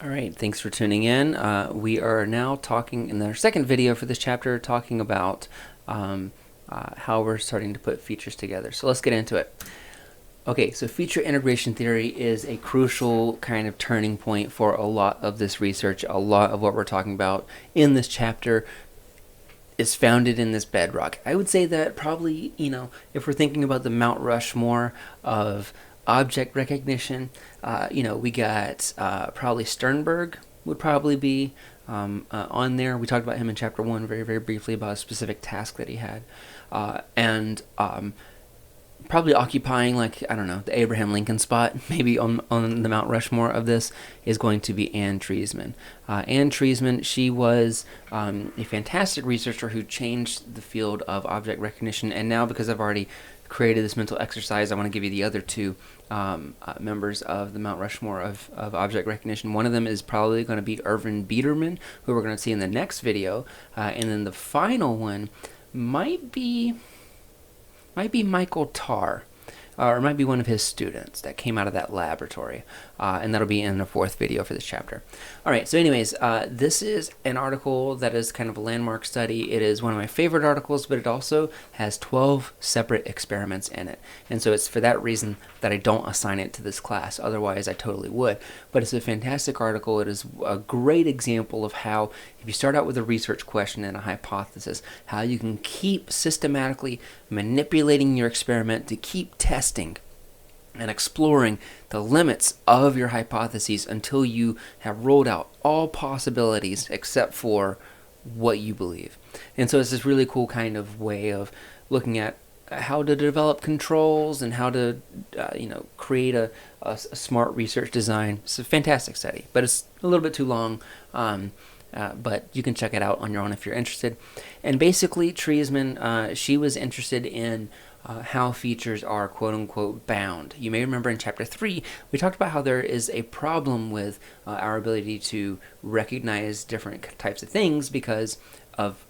All right, thanks for tuning in. We are now talking in our second video for this chapter, talking about how we're starting to put features together. So let's get into it. Okay, so feature integration theory is a crucial kind of turning point for a lot of this research. A lot of what we're talking about in this chapter is founded in this bedrock. I would say that probably, if we're thinking about the Mount Rushmore of object recognition, we got probably Sternberg would probably be on there. We talked about him in chapter 1 very, very briefly about a specific task that he had. And probably occupying, the Abraham Lincoln spot, maybe on the Mount Rushmore of this, is going to be Anne Treisman. Anne Treisman, she was a fantastic researcher who changed the field of object recognition, and now because I've already created this mental exercise, I want to give you the other two members of the Mount Rushmore of object recognition. One of them is probably going to be Irvin Biederman, who we're going to see in the next video, and then the final one might be Michael Tarr, or it might be one of his students that came out of that laboratory, and that'll be in the fourth video for this chapter. All right, so anyways, this is an article that is kind of a landmark study. It is one of my favorite articles, but it also has 12 separate experiments in it, and so it's for that reason that I don't assign it to this class. Otherwise, I totally would. But it's a fantastic article. It is a great example of how, if you start out with a research question and a hypothesis, how you can keep systematically manipulating your experiment to keep testing and exploring the limits of your hypotheses until you have rolled out all possibilities except for what you believe. And so it's this really cool kind of way of looking at how to develop controls and how to create a smart research design. It's a fantastic study, but it's a little bit too long. But you can check it out on your own if you're interested. And basically, Treisman, she was interested in how features are quote-unquote bound. You may remember in chapter 3, we talked about how there is a problem with our ability to recognize different types of things because of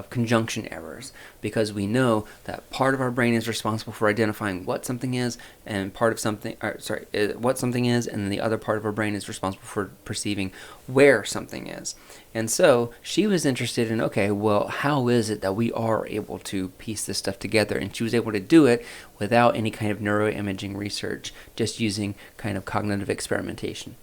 conjunction errors, because we know that part of our brain is responsible for identifying what something is, and what something is, and then the other part of our brain is responsible for perceiving where something is. And so she was interested in, okay, well, how is it that we are able to piece this stuff together? And she was able to do it without any kind of neuroimaging research, just using kind of cognitive experimentation.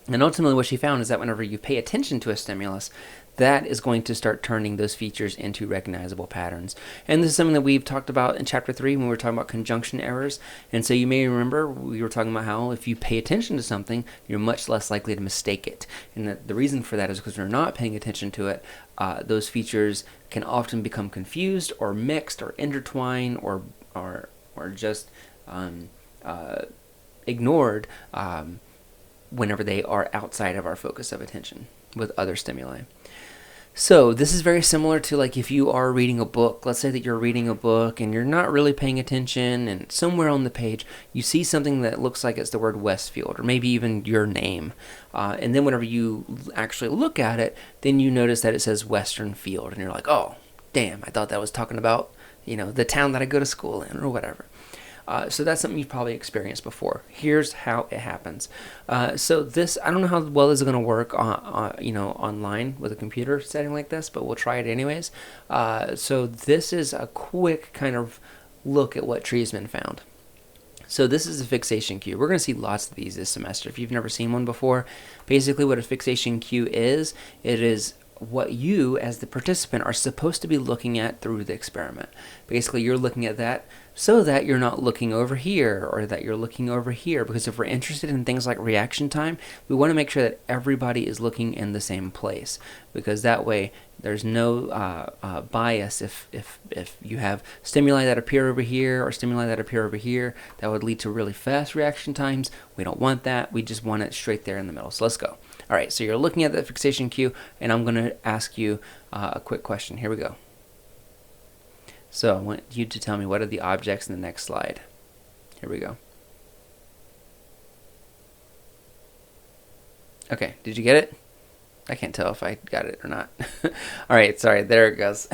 And ultimately what she found is that whenever you pay attention to a stimulus, that is going to start turning those features into recognizable patterns. And this is something that we've talked about in chapter 3 when we were talking about conjunction errors. And so you may remember we were talking about how if you pay attention to something, you're much less likely to mistake it. And the reason for that is because we're not paying attention to it, those features can often become confused or mixed or intertwined or just ignored whenever they are outside of our focus of attention with other stimuli. So this is very similar to if you are reading a book. Let's say that you're reading a book and you're not really paying attention, and somewhere on the page you see something that looks like it's the word Westfield, or maybe even your name. And then whenever you actually look at it, then you notice that it says Western Field, and you're like, oh, damn, I thought that was talking about, the town that I go to school in or whatever. So that's something you've probably experienced before. Here's how it happens. So this, I don't know how well this is going to work online with a computer setting like this, but we'll try it anyways. So this is a quick kind of look at what Treisman found. So this is a fixation cue. We're going to see lots of these this semester. If you've never seen one before, basically what a fixation cue is, it is what you as the participant are supposed to be looking at through the experiment. Basically, you're looking at that so that you're not looking over here or that you're looking over here, because if we're interested in things like reaction time, we want to make sure that everybody is looking in the same place, because that way there's no bias. If you have stimuli that appear over here or stimuli that appear over here, that would lead to really fast reaction times. We don't want that. We just want it straight there in the middle. So let's go. All right, so you're looking at the fixation cue, and I'm going to ask you a quick question. Here we go. So I want you to tell me what are the objects in the next slide. Here we go. Okay, did you get it? I can't tell if I got it or not. All right, sorry, there it goes.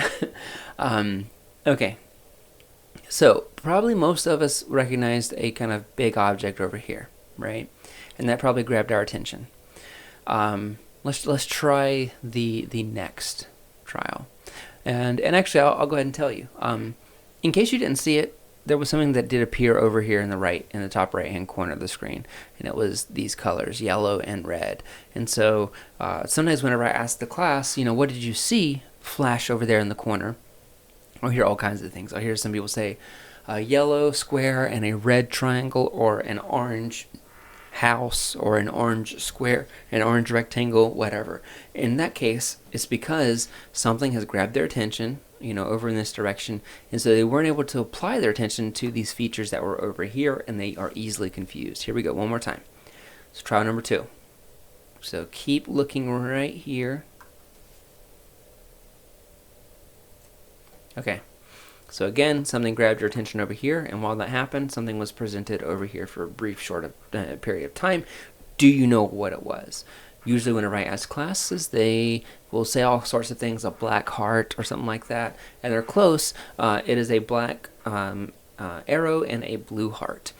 Okay, so probably most of us recognized a kind of big object over here, right? And that probably grabbed our attention. let's try the next trial. And actually, I'll go ahead and tell you. In case you didn't see it, there was something that did appear over here in the top right hand corner of the screen, and it was these colors, yellow and red. And so sometimes whenever I ask the class, what did you see flash over there in the corner, I'll hear all kinds of things. I'll hear some people say a yellow square and a red triangle, or an orange house, or an orange square, an orange rectangle, whatever. In that case, it's because something has grabbed their attention, over in this direction, and so they weren't able to apply their attention to these features that were over here, and they are easily confused. Here we go, one more time. So trial number 2. So keep looking right here. Okay, so again, something grabbed your attention over here, and while that happened, something was presented over here for a brief, short period of time. Do you know what it was? Usually whenever I ask classes, they will say all sorts of things, a black heart or something like that, and they're close. It is a black arrow and a blue heart.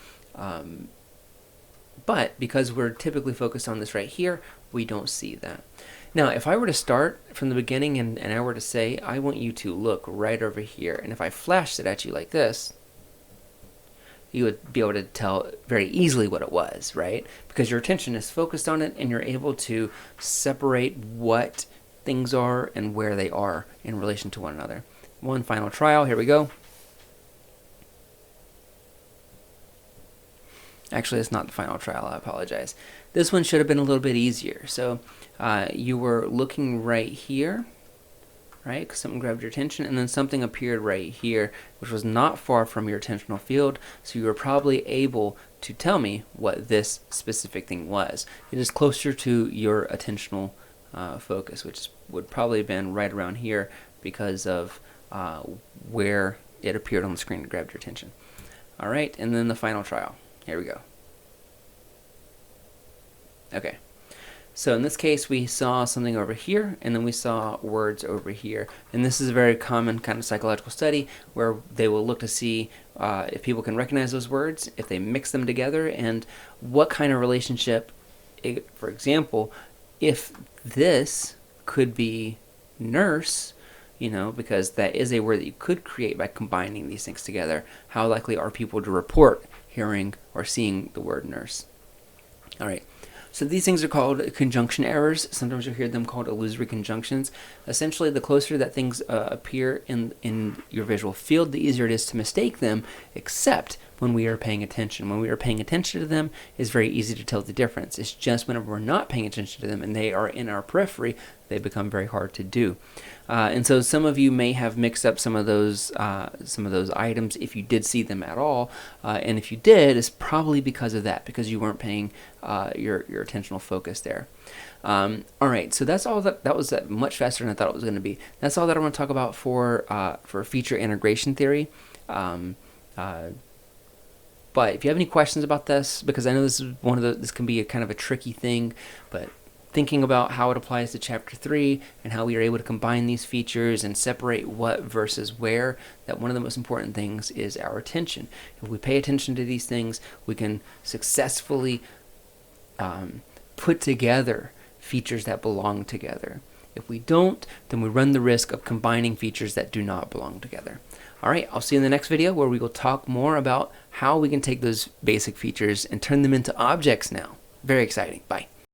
But because we're typically focused on this right here, we don't see that. Now, if I were to start from the beginning and I were to say, I want you to look right over here, and if I flashed it at you like this, you would be able to tell very easily what it was, right? Because your attention is focused on it, and you're able to separate what things are and where they are in relation to one another. One final trial, here we go. Actually, it's not the final trial, I apologize. This one should have been a little bit easier. So you were looking right here, right? Because something grabbed your attention, and then something appeared right here, which was not far from your attentional field, so you were probably able to tell me what this specific thing was. It is closer to your attentional focus, which would probably have been right around here because of where it appeared on the screen and grabbed your attention. All right, and then the final trial. Here we go. Okay. So in this case, we saw something over here, and then we saw words over here. And this is a very common kind of psychological study where they will look to see if people can recognize those words, if they mix them together, and what kind of relationship, for example, if this could be nurse, because that is a word that you could create by combining these things together, how likely are people to report hearing or seeing the word nurse? All right. So these things are called conjunction errors. Sometimes you'll hear them called illusory conjunctions. Essentially, the closer that things appear in your visual field, the easier it is to mistake them, except when we are paying attention. When we are paying attention to them, it's very easy to tell the difference. It's just whenever we're not paying attention to them and they are in our periphery, they become very hard to do. And so some of you may have mixed up some of those items if you did see them at all, and if you did, it's probably because of that, because you weren't paying your attentional focus there. All right, so that's all that was much faster than I thought it was going to be. That's all that I want to talk about for feature integration theory. But if you have any questions about this, because I know this is this can be a kind of a tricky thing, but thinking about how it applies to chapter 3 and how we are able to combine these features and separate what versus where, that one of the most important things is our attention. If we pay attention to these things, we can successfully put together features that belong together. If we don't, then we run the risk of combining features that do not belong together. All right, I'll see you in the next video where we will talk more about how we can take those basic features and turn them into objects now. Very exciting. Bye.